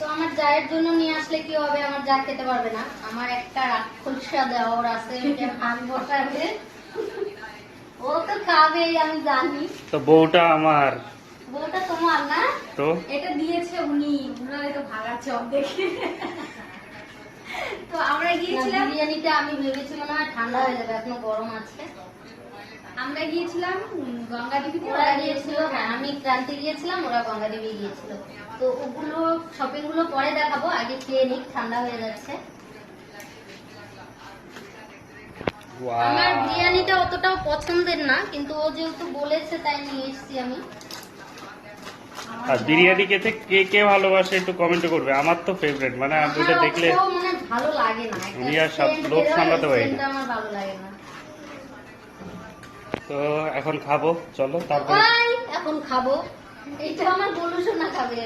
তো আমার জায়ের জন্য নিয়ে আসলে কি হবে, আমার যা খেতে পারবে না। আমার একটা রাক্ষসা দেওর আছে, ভাগ বসাবে, ও তো খাবেই আমি জানি। তো বউটা আমার, বউটা তোমার না, তো এটা দিয়েছে উনি, উনারা তো ভাগাচ্ছে অর্ধেকে। তো আমরা গিয়েছিলাম বিরিয়ানিটা, আমি ভেবেছি মনে হয় ঠান্ডা হয়ে যাবে, এখনো গরম আছে। আমরা গিয়েছিলাম গঙ্গা দেবীতে, ওরা গিয়েছিল, হ্যাঁ আমি ক্রান্তি গিয়েছিলাম, ওরা গঙ্গা দেবী গিয়েছিল। তো ওগুলো শপিং গুলো পরে দেখাবো, আগে খেয়ে নিক, ঠান্ডা হয়ে যাচ্ছে। আমার বিরিয়ানিটা অতটাও পছন্দের না, কিন্তু ও যেহেতু বলেছে তাই নিয়ে এসেছি আমি। আর বিরিয়ানি খেতে কে কে ভালোবাসে একটু কমেন্ট করবে। আমার তো ফেভারিট, মানে আমি এটা দেখলে মানে ভালো লাগে না, আমি আর সব লোক সামলাতে পারি না। আমার ভালো লাগে না। তো এখন খাবো, চলো তারপর। এখন খাবো, এইটা আমার বলুস না খাবে।